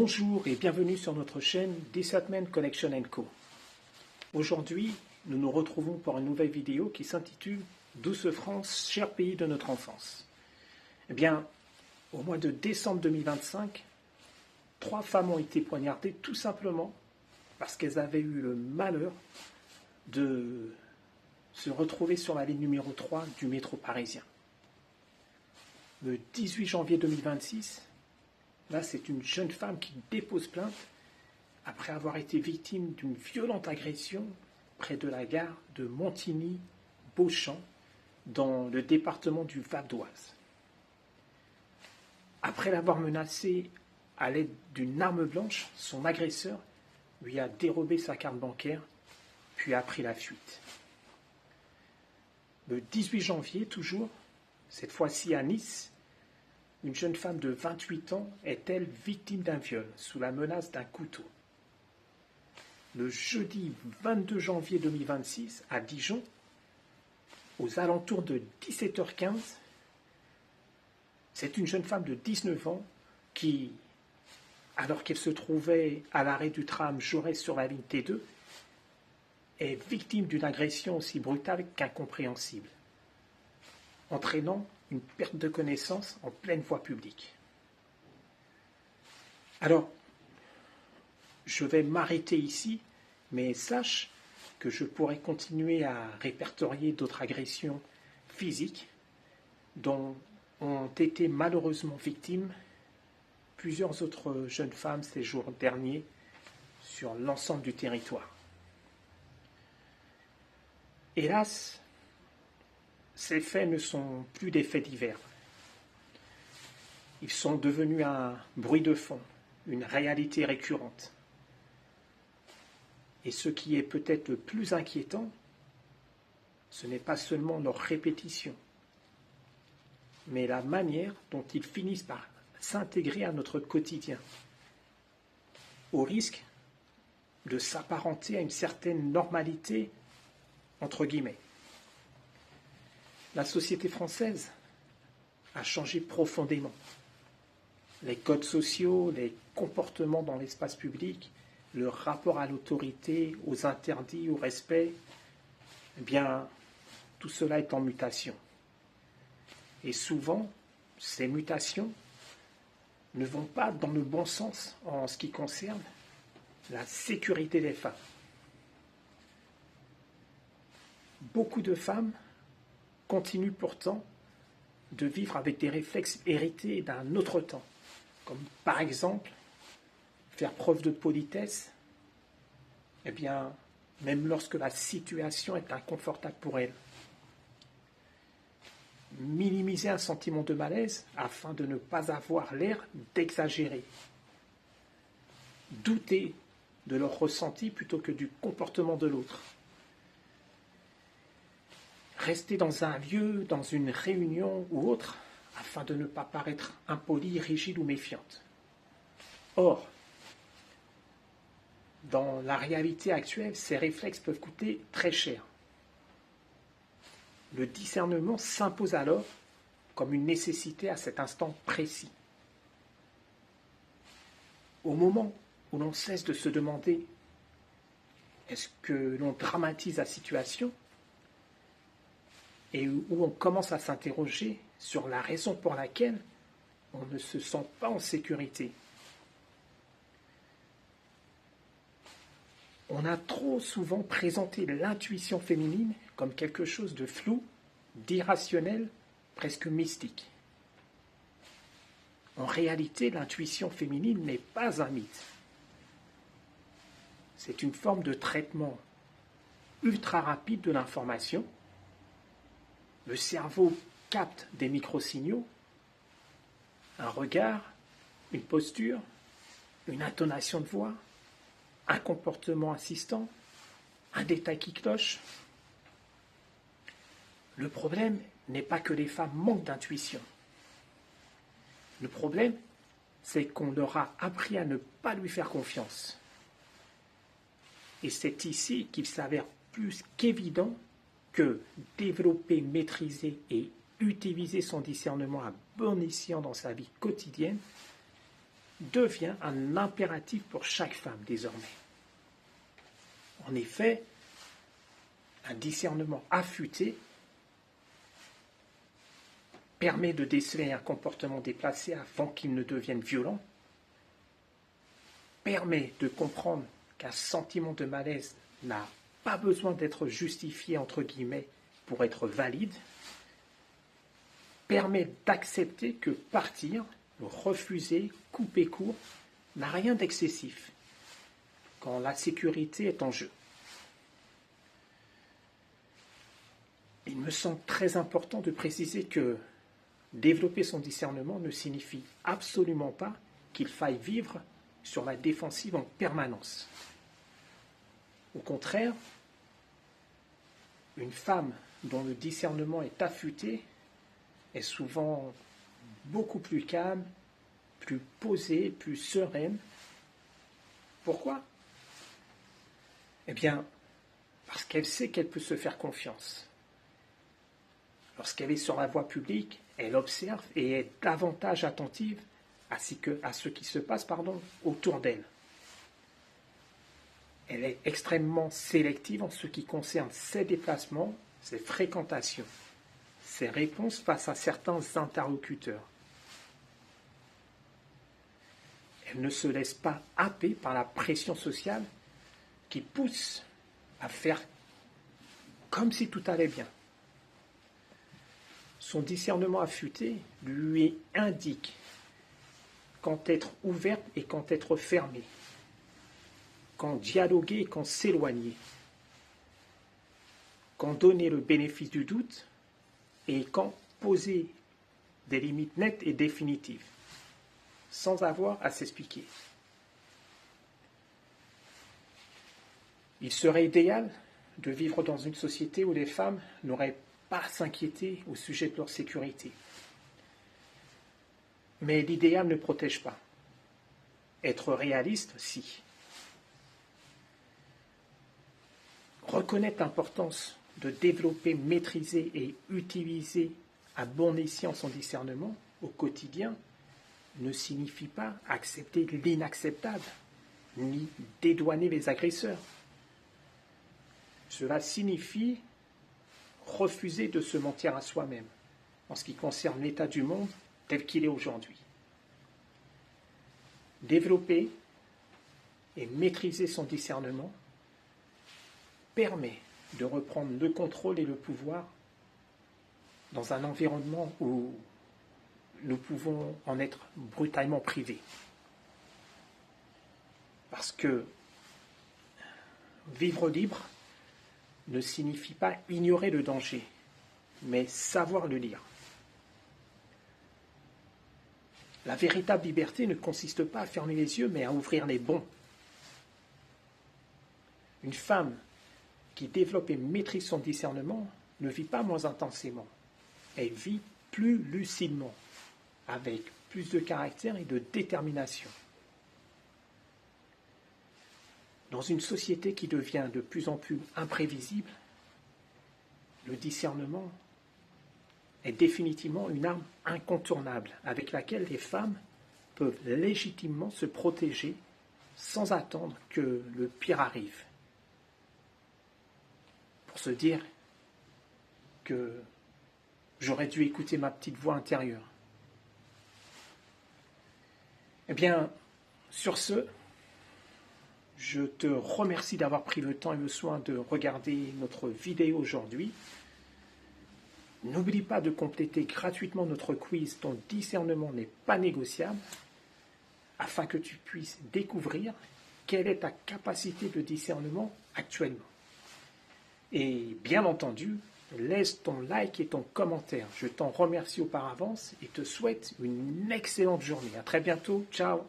Bonjour et bienvenue sur notre chaîne Discernment Connection & Co. Aujourd'hui, nous nous retrouvons pour une nouvelle vidéo qui s'intitule « Douce France, cher pays de notre enfance ». Eh bien, au mois de décembre 2025, 3 femmes ont été poignardées tout simplement parce qu'elles avaient eu le malheur de se retrouver sur la ligne numéro 3 du métro parisien. Le 18 janvier 2026, là, c'est une jeune femme qui dépose plainte après avoir été victime d'une violente agression près de la gare de Montigny-Beauchamp, dans le département du Val d'Oise. Après l'avoir menacée à l'aide d'une arme blanche, son agresseur lui a dérobé sa carte bancaire, puis a pris la fuite. Le 18 janvier, toujours, cette fois-ci à Nice, une jeune femme de 28 ans est-elle victime d'un viol sous la menace d'un couteau. Le jeudi 22 janvier 2026, à Dijon, aux alentours de 17h15, c'est une jeune femme de 19 ans qui, alors qu'elle se trouvait à l'arrêt du tram Jaurès sur la ligne T2, est victime d'une agression aussi brutale qu'incompréhensible, entraînant une perte de connaissance en pleine voie publique. Alors, je vais m'arrêter ici, mais sache que je pourrais continuer à répertorier d'autres agressions physiques dont ont été malheureusement victimes plusieurs autres jeunes femmes ces jours derniers sur l'ensemble du territoire. Hélas, ces faits ne sont plus des faits divers. Ils sont devenus un bruit de fond, une réalité récurrente. Et ce qui est peut-être le plus inquiétant, ce n'est pas seulement leur répétition, mais la manière dont ils finissent par s'intégrer à notre quotidien, au risque de s'apparenter à une certaine normalité, entre guillemets. La société française a changé profondément. Les codes sociaux, les comportements dans l'espace public, le rapport à l'autorité, aux interdits, au respect, eh bien, tout cela est en mutation. Et souvent, ces mutations ne vont pas dans le bon sens en ce qui concerne la sécurité des femmes. Beaucoup de femmes continuent pourtant de vivre avec des réflexes hérités d'un autre temps, comme par exemple faire preuve de politesse, eh bien, même lorsque la situation est inconfortable pour elles. Minimiser un sentiment de malaise afin de ne pas avoir l'air d'exagérer. Douter de leur ressenti plutôt que du comportement de l'autre. Rester dans un lieu, dans une réunion ou autre, afin de ne pas paraître impoli, rigide ou méfiante. Or, dans la réalité actuelle, ces réflexes peuvent coûter très cher. Le discernement s'impose alors comme une nécessité à cet instant précis. Au moment où l'on cesse de se demander est-ce que l'on dramatise la situation et où on commence à s'interroger sur la raison pour laquelle on ne se sent pas en sécurité. On a trop souvent présenté l'intuition féminine comme quelque chose de flou, d'irrationnel, presque mystique. En réalité, l'intuition féminine n'est pas un mythe. C'est une forme de traitement ultra rapide de l'information. Le cerveau capte des microsignaux, un regard, une posture, une intonation de voix, un comportement insistant, un détail qui cloche. Le problème n'est pas que les femmes manquent d'intuition. Le problème, c'est qu'on leur a appris à ne pas lui faire confiance. Et c'est ici qu'il s'avère plus qu'évident que développer, maîtriser et utiliser son discernement à bon escient dans sa vie quotidienne devient un impératif pour chaque femme désormais. En effet, un discernement affûté permet de déceler un comportement déplacé avant qu'il ne devienne violent, permet de comprendre qu'un sentiment de malaise n'a pas besoin d'être justifié entre guillemets pour être valide, permet d'accepter que partir, refuser, couper court n'a rien d'excessif quand la sécurité est en jeu. Il me semble très important de préciser que développer son discernement ne signifie absolument pas qu'il faille vivre sur la défensive en permanence. Au contraire, une femme dont le discernement est affûté est souvent beaucoup plus calme, plus posée, plus sereine. Pourquoi ? Eh bien, parce qu'elle sait qu'elle peut se faire confiance. Lorsqu'elle est sur la voie publique, elle observe et est davantage attentive à ce qui se passe autour d'elle. Elle est extrêmement sélective en ce qui concerne ses déplacements, ses fréquentations, ses réponses face à certains interlocuteurs. Elle ne se laisse pas happer par la pression sociale qui pousse à faire comme si tout allait bien. Son discernement affûté lui indique quand être ouverte et quand être fermée, quand dialoguer et quand s'éloigner, quand donner le bénéfice du doute et quand poser des limites nettes et définitives, sans avoir à s'expliquer. Il serait idéal de vivre dans une société où les femmes n'auraient pas à s'inquiéter au sujet de leur sécurité. Mais l'idéal ne protège pas. Être réaliste, si. Reconnaître l'importance de développer, maîtriser et utiliser à bon escient son discernement au quotidien ne signifie pas accepter l'inacceptable, ni dédouaner les agresseurs. Cela signifie refuser de se mentir à soi-même en ce qui concerne l'état du monde tel qu'il est aujourd'hui. Développer et maîtriser son discernement permet de reprendre le contrôle et le pouvoir dans un environnement où nous pouvons en être brutalement privés. Parce que vivre libre ne signifie pas ignorer le danger, mais savoir le lire. La véritable liberté ne consiste pas à fermer les yeux, mais à ouvrir les bons. Une femme qui développe et maîtrise son discernement ne vit pas moins intensément. Elle vit plus lucidement, avec plus de caractère et de détermination. Dans une société qui devient de plus en plus imprévisible, le discernement est définitivement une arme incontournable avec laquelle les femmes peuvent légitimement se protéger sans attendre que le pire arrive. Pour se dire que j'aurais dû écouter ma petite voix intérieure. Eh bien, sur ce, je te remercie d'avoir pris le temps et le soin de regarder notre vidéo aujourd'hui. N'oublie pas de compléter gratuitement notre quiz Ton discernement n'est pas négociable, afin que tu puisses découvrir quelle est ta capacité de discernement actuellement. Et bien entendu, laisse ton like et ton commentaire. Je t'en remercie par avance et te souhaite une excellente journée. À très bientôt. Ciao.